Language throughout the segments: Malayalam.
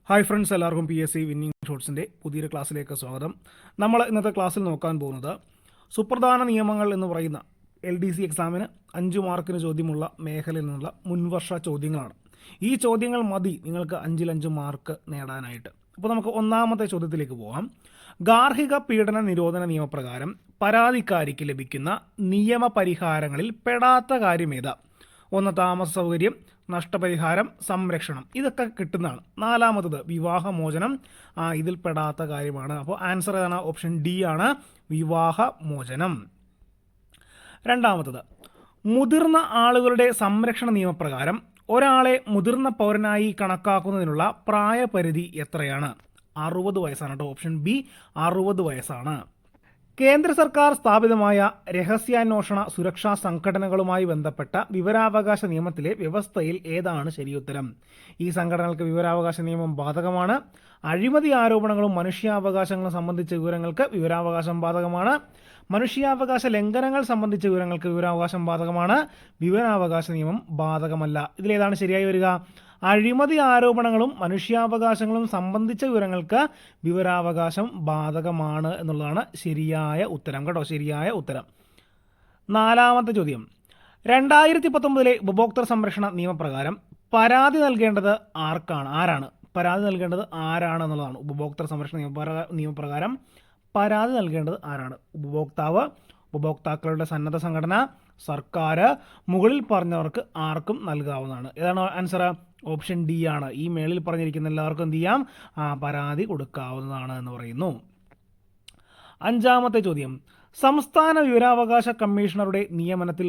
ഹായ് ഫ്രണ്ട്സ്, എല്ലാവർക്കും PSC വിന്നിംഗ് ഷോട്ട്സിൻ്റെ പുതിയൊരു ക്ലാസ്സിലേക്ക് സ്വാഗതം. നമ്മൾ ഇന്നത്തെ ക്ലാസ്സിൽ നോക്കാൻ പോകുന്നത് സുപ്രധാന നിയമങ്ങൾ എന്ന് പറയുന്ന LDC എക്സാമിന് 5 മാർക്കിന് ചോദ്യമുള്ള മേഖലയിൽ നിന്നുള്ള മുൻവർഷ ചോദ്യങ്ങളാണ്. ഈ ചോദ്യങ്ങൾ മതി നിങ്ങൾക്ക് 5 മാർക്ക് നേടാനായിട്ട്. അപ്പോൾ നമുക്ക് ഒന്നാമത്തെ ചോദ്യത്തിലേക്ക് പോകാം. ഗാർഹിക പീഡന നിരോധന നിയമപ്രകാരം പരാതിക്കാരിക്ക് ലഭിക്കുന്ന നിയമപരിഹാരങ്ങളിൽ പെടാത്ത കാര്യമേതാ? ഒന്ന്, താമസ സൗകര്യം, നഷ്ടപരിഹാരം, സംരക്ഷണം, ഇതൊക്കെ കിട്ടുന്നതാണ്. നാലാമത്തത് വിവാഹമോചനം, ഇതിൽ പെടാത്ത കാര്യമാണ്. അപ്പോൾ ആൻസർ ഏതാണ്? ഓപ്ഷൻ ഡി ആണ്, വിവാഹമോചനം. രണ്ടാമത്തത്, മുതിർന്ന ആളുകളുടെ സംരക്ഷണ നിയമപ്രകാരം ഒരാളെ മുതിർന്ന പൗരനായി കണക്കാക്കുന്നതിനുള്ള പ്രായപരിധി എത്രയാണ്? 60 വയസ്സാണ് കേട്ടോ. ഓപ്ഷൻ ബി 60 വയസ്സാണ്. കേന്ദ്ര സർക്കാർ സ്ഥാപിതമായ രഹസ്യാന്വേഷണ സുരക്ഷാ സംഘടനകളുമായി ബന്ധപ്പെട്ട വിവരാവകാശ നിയമത്തിലെ വ്യവസ്ഥയിൽ ഏതാണ് ശരിയുത്തരം? ഈ സംഘടനകൾക്ക് വിവരാവകാശ നിയമം ബാധകമാണ്. അഴിമതി ആരോപണങ്ങളും മനുഷ്യാവകാശങ്ങളും സംബന്ധിച്ച വിവരങ്ങൾക്ക് വിവരാവകാശം ബാധകമാണ്. മനുഷ്യാവകാശ ലംഘനങ്ങൾ സംബന്ധിച്ച വിവരങ്ങൾക്ക് വിവരാവകാശം ബാധകമാണ്. വിവരാവകാശ നിയമം ബാധകമല്ല. ഇതിലേതാണ് ശരിയായി വരിക? അഴിമതി ആരോപണങ്ങളും മനുഷ്യാവകാശങ്ങളും സംബന്ധിച്ച വിവരങ്ങൾക്ക് വിവരാവകാശം ബാധകമാണ് എന്നുള്ളതാണ് ശരിയായ ഉത്തരം കേട്ടോ, ശരിയായ ഉത്തരം. നാലാമത്തെ ചോദ്യം, 2019 ഉപഭോക്തൃ സംരക്ഷണ നിയമപ്രകാരം പരാതി നൽകേണ്ടത് ആരാണ്? പരാതി നൽകേണ്ടത് ആരാണെന്നുള്ളതാണ്. ഉപഭോക്തൃ സംരക്ഷണ നിയമപ്രകാരം പരാതി നൽകേണ്ടത് ആരാണ്? ഉപഭോക്താവ്, ഉപഭോക്താക്കളുടെ സന്നദ്ധ സംഘടന, സർക്കാർ, മുകളിൽ പറഞ്ഞവർക്ക് ആർക്കും നൽകാവുന്നതാണ്. ഏതാണ് ആൻസർ? ഓപ്ഷൻ ഡി ആണ്. ഈ മേളിൽ പറഞ്ഞിരിക്കുന്ന എല്ലാവർക്കും എന്ത് ചെയ്യാം? പരാതി കൊടുക്കാവുന്നതാണ് എന്ന് പറയുന്നു. അഞ്ചാമത്തെ ചോദ്യം, സംസ്ഥാന വിവരാവകാശ കമ്മീഷണറുടെ നിയമനത്തിൽ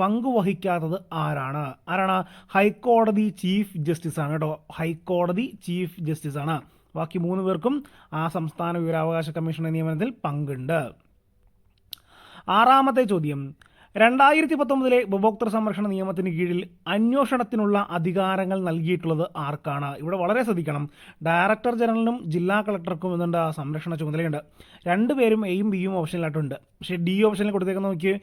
പങ്കുവഹിക്കാത്തത് ആരാണ്? ഹൈക്കോടതി ചീഫ് ജസ്റ്റിസ് ആണ് കേട്ടോ. ഹൈക്കോടതി ചീഫ് ജസ്റ്റിസ് ആണ്. ബാക്കി 3 പേർക്കും ആ സംസ്ഥാന വിവരാവകാശ കമ്മീഷണറുടെ നിയമനത്തിൽ പങ്കുണ്ട്. ആറാമത്തെ ചോദ്യം, 2019 ഉപഭോക്തൃ സംരക്ഷണ നിയമത്തിന് കീഴിൽ അന്വേഷണത്തിനുള്ള അധികാരങ്ങൾ നൽകിയിട്ടുള്ളത് ആർക്കാണ്? ഇവിടെ വളരെ ശ്രദ്ധിക്കണം. ഡയറക്ടർ ജനറലിനും ജില്ലാ കളക്ടർക്കും എന്തുണ്ട്? സംരക്ഷണ ചുമതലയുണ്ട്. 2 പേരും എയും ബിയും ഓപ്ഷനിലായിട്ടുണ്ട്. പക്ഷേ ഡി ഓപ്ഷനിൽ കൊടുത്തേക്കുന്ന നോക്കി,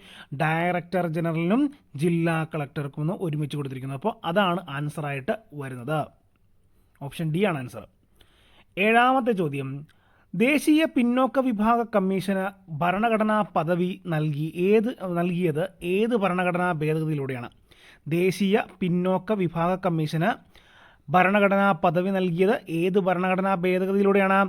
ഡയറക്ടർ ജനറലിനും ജില്ലാ കളക്ടർക്കും ഒന്ന് ഒരുമിച്ച് കൊടുത്തിരിക്കുന്നത്. അപ്പോൾ അതാണ് ആൻസറായിട്ട് വരുന്നത്. ഓപ്ഷൻ ഡി ആണ് ആൻസർ. ഏഴാമത്തെ ചോദ്യം, ദേശീയ പിന്നോക്ക വിഭാഗ കമ്മീഷന് ഭരണഘടനാ പദവി നൽകിയത് ഏത് ഭരണഘടനാ ഭേദഗതിയിലൂടെയാണ്? ദേശീയ പിന്നോക്ക വിഭാഗ കമ്മീഷന് ഭരണഘടനാ പദവി നൽകിയത് ഏത് ഭരണഘടനാ ഭേദഗതിയിലൂടെയാണ്?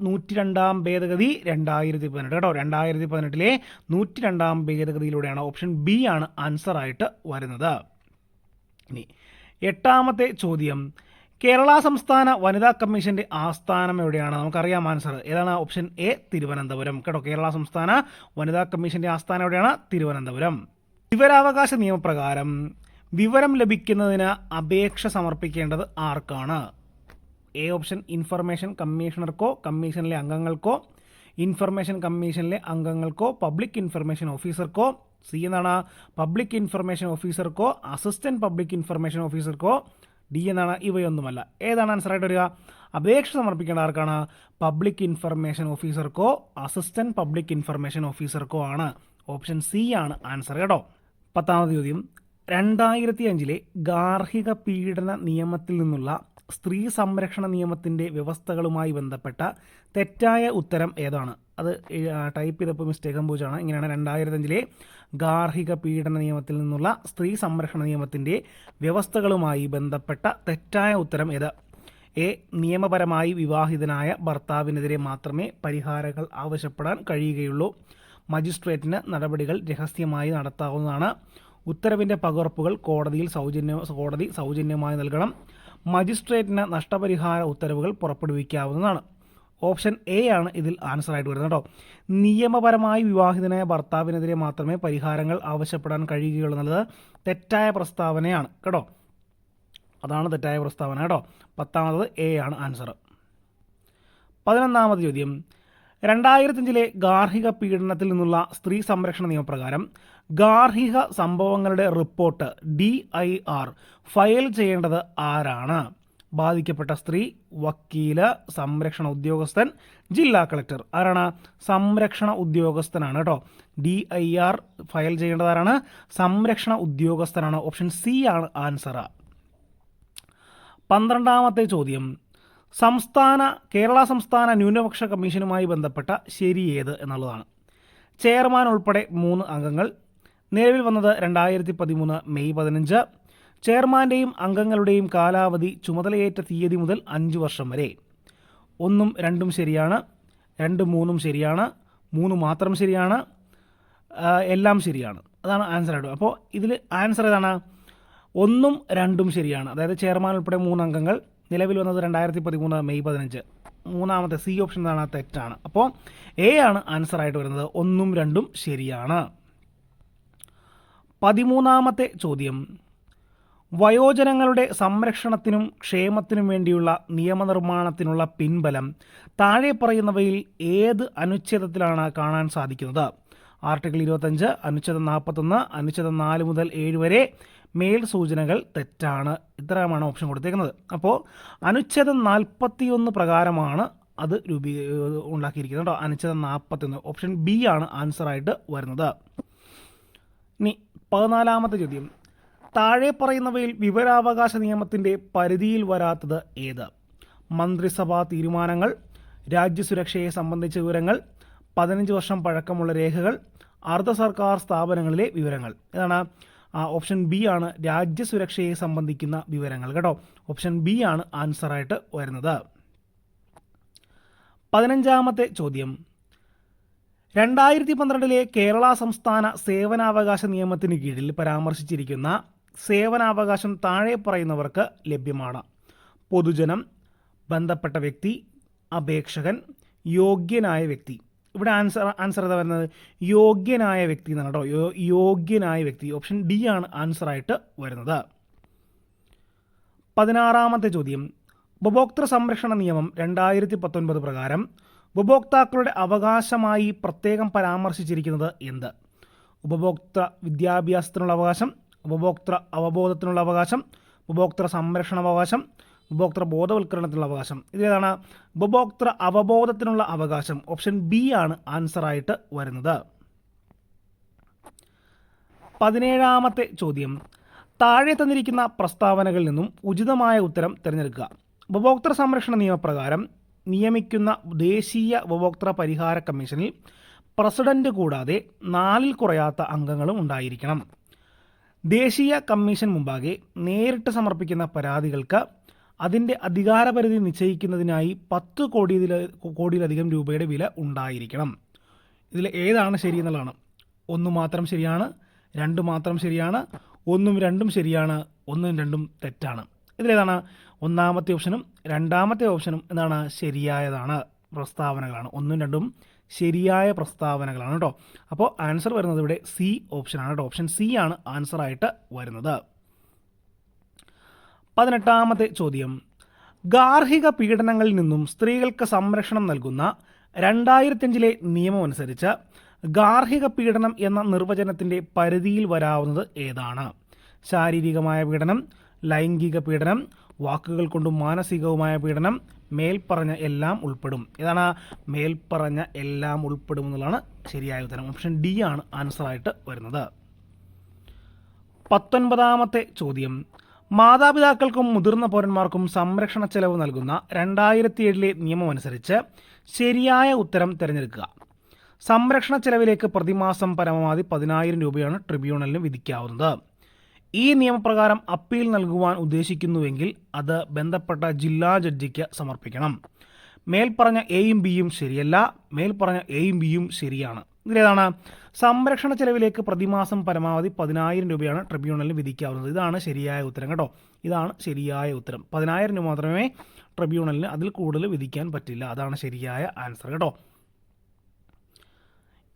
102 ഭേദഗതി 2018 കേട്ടോ. 2018 102 ഭേദഗതിയിലൂടെയാണ്. ഓപ്ഷൻ ബി ആണ് ആൻസറായിട്ട് വരുന്നത്. ഇനി എട്ടാമത്തെ ചോദ്യം, കേരള സംസ്ഥാന വനിതാ കമ്മീഷന്റെ ആസ്ഥാനം എവിടെയാണ്? നമുക്കറിയാം ആൻസർ ഏതാണ്? ഓപ്ഷൻ എ തിരുവനന്തപുരം കേട്ടോ. കേരള സംസ്ഥാന വനിതാ കമ്മീഷന്റെ ആസ്ഥാനം എവിടെയാണ്? തിരുവനന്തപുരം. വിവരാവകാശ നിയമപ്രകാരം വിവരം ലഭിക്കുന്നതിന് അപേക്ഷ സമർപ്പിക്കേണ്ടത് ആർക്കാണ്? എ ഓപ്ഷൻ ഇൻഫർമേഷൻ കമ്മീഷണർക്കോ കമ്മീഷനിലെ അംഗങ്ങൾക്കോ, ഇൻഫർമേഷൻ കമ്മീഷനിലെ അംഗങ്ങൾക്കോ, പബ്ലിക് ഇൻഫർമേഷൻ ഓഫീസർക്കോ. സി എന്നാണ് പബ്ലിക് ഇൻഫർമേഷൻ ഓഫീസർക്കോ അസിസ്റ്റന്റ് പബ്ലിക് ഇൻഫർമേഷൻ ഓഫീസർക്കോ. ഡി എന്നാണ് ഇവയൊന്നുമല്ല. ഏതാണ് ആൻസറായിട്ട് വരിക? അപേക്ഷ സമർപ്പിക്കേണ്ട ആർക്കാണ്? പബ്ലിക് ഇൻഫർമേഷൻ ഓഫീസർക്കോ അസിസ്റ്റന്റ് പബ്ലിക് ഇൻഫർമേഷൻ ഓഫീസർക്കോ ആണ്. ഓപ്ഷൻ സി ആണ് ആൻസർ കേട്ടോ. 10ാമത്തെ ചോദ്യം, 2005 ഗാർഹിക പീഡന നിയമത്തിൽ നിന്നുള്ള സ്ത്രീ സംരക്ഷണ നിയമത്തിൻ്റെ വ്യവസ്ഥകളുമായി ബന്ധപ്പെട്ട തെറ്റായ ഉത്തരം ഏതാണ്? അത് ടൈപ്പ് ചെയ്തപ്പോൾ മിസ്റ്റേക്ക് സംഭവിച്ചാണ്. ഇങ്ങനെയാണ് 2005 ഗാർഹിക പീഡന നിയമത്തിൽ നിന്നുള്ള സ്ത്രീ സംരക്ഷണ നിയമത്തിൻ്റെ വ്യവസ്ഥകളുമായി ബന്ധപ്പെട്ട തെറ്റായ ഉത്തരം ഏത്? എ, നിയമപരമായി വിവാഹിതനായ ഭർത്താവിനെതിരെ മാത്രമേ പരിഹാരങ്ങൾ ആവശ്യപ്പെടാൻ കഴിയുകയുള്ളൂ. മജിസ്ട്രേറ്റിന് നടപടികൾ രഹസ്യമായി നടത്താവുന്നതാണ്. ഉത്തരവിൻ്റെ പകർപ്പുകൾ കോടതി സൗജന്യമായി നൽകണം. മജിസ്ട്രേറ്റിന് നഷ്ടപരിഹാര ഉത്തരവുകൾ പുറപ്പെടുവിക്കാവുന്നതാണ്. ഓപ്ഷൻ എ ആണ് ഇതിൽ ആൻസറായിട്ട് വരുന്നത് കേട്ടോ. നിയമപരമായി വിവാഹിതനായ ഭർത്താവിനെതിരെ മാത്രമേ പരിഹാരങ്ങൾ ആവശ്യപ്പെടാൻ കഴിയുകയുള്ളൂ എന്നുള്ളത് തെറ്റായ പ്രസ്താവനയാണ് കേട്ടോ. അതാണ് തെറ്റായ പ്രസ്താവന കേട്ടോ. 10ാമത് എ ആണ് ആൻസർ. 11ാമത് ചോദ്യം, 2005 ഗാർഹിക പീഡനത്തിൽ നിന്നുള്ള സ്ത്രീ സംരക്ഷണ നിയമപ്രകാരം ഗാർഹിക സംഭവങ്ങളുടെ റിപ്പോർട്ട് DIR ഫയൽ ചെയ്യേണ്ടത് ആരാണ്? ബാധിക്കപ്പെട്ട സ്ത്രീ, വക്കീല്, സംരക്ഷണ ഉദ്യോഗസ്ഥൻ, ജില്ലാ കളക്ടർ. ആരാണ്? സംരക്ഷണ ഉദ്യോഗസ്ഥനാണ് കേട്ടോ. DIR ഫയൽ ചെയ്യേണ്ടത് ആരാണ്? സംരക്ഷണ ഉദ്യോഗസ്ഥനാണ്. ഓപ്ഷൻ സി ആണ് ആൻസർ. 12ാമത്തെ ചോദ്യം, കേരള സംസ്ഥാന ന്യൂനപക്ഷ കമ്മീഷനുമായി ബന്ധപ്പെട്ട ശരി ഏത് എന്നുള്ളതാണ്. ചെയർമാൻ ഉൾപ്പെടെ 3 അംഗങ്ങൾ. നിലവിൽ വന്നത് 2013 മെയ് 15. ചെയർമാൻ്റെയും അംഗങ്ങളുടെയും കാലാവധി ചുമതലയേറ്റ തീയതി മുതൽ 5 വർഷം വരെ. 1ഉം 2ഉം ശരിയാണ്, 2, 3ഉം ശരിയാണ്, 3 മാത്രം ശരിയാണ്, എല്ലാം ശരിയാണ്. അതാണ് ആൻസർ ആയിട്ട്. അപ്പോൾ ഇതിൽ ആൻസർ ഏതാണ്? 1ഉം 2ഉം ശരിയാണ്. അതായത് ചെയർമാൻ ഉൾപ്പെടെ 3 അംഗങ്ങൾ. നിലവിൽ വന്നത് 2013 മെയ് 15. മൂന്നാമത്തെ സി ഓപ്ഷൻ എന്താണ്? തെറ്റാണ്. അപ്പോൾ എ ആണ് ആൻസർ ആയിട്ട് വരുന്നത്. 1ഉം 2ഉം ശരിയാണ്. 13ാമത്തെ ചോദ്യം. വയോജനങ്ങളുടെ സംരക്ഷണത്തിനും ക്ഷേമത്തിനും വേണ്ടിയുള്ള നിയമനിർമ്മാണത്തിനുള്ള പിൻബലം താഴെ പറയുന്നവയിൽ ഏത് അനുച്ഛേദത്തിലാണ് കാണാൻ സാധിക്കുന്നത്? ആർട്ടിക്കിൾ 25, അനുച്ഛേദം 41, അനുച്ഛേദം 4 മുതൽ 7 വരെ. മേൽ സൂചനകൾ തെറ്റാണ്. ഇത്രയുമാണ് ഓപ്ഷൻ കൊടുത്തേക്കുന്നത്. അപ്പോൾ അനുച്ഛേദം 41 പ്രകാരമാണ് അത് ഉണ്ടാക്കിയിരിക്കുന്നത് കേട്ടോ. അനുച്ഛേദം 41 ഓപ്ഷൻ ബി ആണ് ആൻസർ ആയിട്ട് വരുന്നത്. ഇനി 14ാമത്തെ ചോദ്യം. താഴെ പറയുന്നവയിൽ വിവരാവകാശ നിയമത്തിൻ്റെ പരിധിയിൽ വരാത്തത് ഏത്? മന്ത്രിസഭാ തീരുമാനങ്ങൾ, രാജ്യസുരക്ഷയെ സംബന്ധിച്ച വിവരങ്ങൾ, 15 വർഷം പഴക്കമുള്ള രേഖകൾ, അർദ്ധ സർക്കാർ സ്ഥാപനങ്ങളിലെ വിവരങ്ങൾ. ഇതാണ് ഓപ്ഷൻ ബി ആണ് രാജ്യസുരക്ഷയെ സംബന്ധിക്കുന്ന വിവരങ്ങൾ കേട്ടോ. ഓപ്ഷൻ ബി ആണ് ആൻസർ ആയിട്ട് വരുന്നത്. 15ാമത്തെ ചോദ്യം. 2012 കേരള സംസ്ഥാന സേവനാവകാശ നിയമത്തിന് കീഴിൽ പരാമർശിച്ചിരിക്കുന്ന സേവനാവകാശം താഴെ പറയുന്നവർക്ക് ലഭ്യമാണ്. പൊതുജനം, ബന്ധപ്പെട്ട വ്യക്തി, അപേക്ഷകൻ, യോഗ്യനായ വ്യക്തി. ഇവിടെ ആൻസർ ഏതാ വരുന്നത്? യോഗ്യനായ വ്യക്തി എന്നാണ് കേട്ടോ. യോഗ്യനായ വ്യക്തി. ഓപ്ഷൻ ഡി ആണ് ആൻസർ ആയിട്ട് വരുന്നത്. 16ാമത്തെ ചോദ്യം. ഉപഭോക്തൃ സംരക്ഷണ നിയമം 2019 പ്രകാരം ഉപഭോക്താക്കളുടെ അവകാശമായി പ്രത്യേകം പരാമർശിച്ചിരിക്കുന്നത് എന്ത്? ഉപഭോക്തൃ വിദ്യാഭ്യാസത്തിനുള്ള അവകാശം, ഉപഭോക്തൃ അവബോധത്തിനുള്ള അവകാശം, ഉപഭോക്തൃ സംരക്ഷണ അവകാശം, ഉപഭോക്തൃ ബോധവൽക്കരണത്തിനുള്ള അവകാശം. ഇതിലേതാണ്? ഉപഭോക്തൃ അവബോധത്തിനുള്ള അവകാശം. ഓപ്ഷൻ ബി ആണ് ആൻസർ ആയിട്ട് വരുന്നത്. 17ാമത്തെ ചോദ്യം. താഴെ തന്നിരിക്കുന്ന പ്രസ്താവനകളിൽ നിന്നും ഉചിതമായ ഉത്തരം തിരഞ്ഞെടുക്കുക. ഉപഭോക്തൃ സംരക്ഷണ നിയമപ്രകാരം നിയമിക്കുന്ന ദേശീയ ഉപഭോക്തൃ പരിഹാര കമ്മീഷനിൽ പ്രസിഡന്റ് കൂടാതെ 4ൽ കുറയാത്ത അംഗങ്ങളും ഉണ്ടായിരിക്കണം. ദേശീയ കമ്മീഷൻ മുമ്പാകെ നേരിട്ട് സമർപ്പിക്കുന്ന പരാതികൾക്ക് അതിൻ്റെ അധികാരപരിധി നിശ്ചയിക്കുന്നതിനായി 10 കോടിയിലധികം രൂപയുടെ വില ഉണ്ടായിരിക്കണം. ഇതിൽ ഏതാണ് ശരി എന്നുള്ളതാണ്. 1 മാത്രം ശരിയാണ്, 2 മാത്രം ശരിയാണ്, 1ഉം 2ഉം ശരിയാണ്, 1ഉം 2ഉം തെറ്റാണ്. ഇതിലേതാണ്? 1ാമത്തെ ഓപ്ഷനും 2ാമത്തെ ഓപ്ഷനും എന്താണ്? ശരിയായതാണ്, പ്രസ്താവനകളാണ്. 1ഉം 2ഉം ശരിയായ പ്രസ്താവനകളാണ് കേട്ടോ. അപ്പോൾ ആൻസർ വരുന്നത് ഇവിടെ സി ഓപ്ഷനാണ് കേട്ടോ. ഓപ്ഷൻ സി ആണ് ആൻസർ ആയിട്ട് വരുന്നത്. 18ാമത്തെ ചോദ്യം. ഗാർഹിക പീഡനങ്ങളിൽ നിന്നും സ്ത്രീകൾക്ക് സംരക്ഷണം നൽകുന്ന 2005 നിയമം അനുസരിച്ച് ഗാർഹിക പീഡനം എന്ന നിർവചനത്തിൻ്റെ പരിധിയിൽ വരാവുന്നത് ഏതാണ്? ശാരീരികമായ പീഡനം, ലൈംഗിക പീഡനം, വാക്കുകൾ കൊണ്ടും മാനസികവുമായ പീഡനം, മേൽപ്പറഞ്ഞ എല്ലാം ഉൾപ്പെടും. ഏതാണ്? മേൽപ്പറഞ്ഞ എല്ലാം ഉൾപ്പെടും എന്നുള്ളതാണ് ശരിയായ ഉത്തരം. ഓപ്ഷൻ ഡി ആണ് ആൻസർ ആയിട്ട് വരുന്നത്. 19ാമത്തെ ചോദ്യം. മാതാപിതാക്കൾക്കും മുതിർന്ന പൗരന്മാർക്കും സംരക്ഷണ ചെലവ് നൽകുന്ന 2007 നിയമം അനുസരിച്ച് ശരിയായ ഉത്തരം തിരഞ്ഞെടുക്കുക. സംരക്ഷണ ചെലവിലേക്ക് പ്രതിമാസം പരമാവധി 10,000 രൂപയാണ് ട്രിബ്യൂണലിന് വിധിക്കാവുന്നത്. ഈ നിയമപ്രകാരം അപ്പീൽ നൽകുവാൻ ഉദ്ദേശിക്കുന്നുവെങ്കിൽ അത് ബന്ധപ്പെട്ട ജില്ലാ ജഡ്ജിക്ക് സമർപ്പിക്കണം. മേൽപ്പറഞ്ഞ എയും ബിയും ശരിയല്ല, മേൽപ്പറഞ്ഞ എയും ബിയും ശരിയാണ്. ഇതിലേതാണ്? സംരക്ഷണ ചെലവിലേക്ക് പ്രതിമാസം പരമാവധി 10,000 രൂപയാണ് ട്രിബ്യൂണലിന് വിധിക്കാവുന്നത്. ഇതാണ് ശരിയായ ഉത്തരം കേട്ടോ. ഇതാണ് ശരിയായ ഉത്തരം. 10,000 രൂപ മാത്രമേ ട്രിബ്യൂണലിന് അതിൽ കൂടുതൽ വിധിക്കാൻ പറ്റില്ല. അതാണ് ശരിയായ ആൻസർ കേട്ടോ.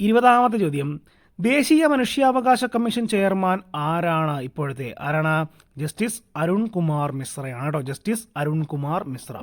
20ാമത്തെ ചോദ്യം. ദേശീയ മനുഷ്യാവകാശ കമ്മീഷൻ ചെയർമാൻ ആരാണ്? ആരാണ്? ജസ്റ്റിസ് അരുൺ കുമാർ മിശ്രയാണ് കേട്ടോ. ജസ്റ്റിസ് അരുൺ കുമാർ മിശ്ര.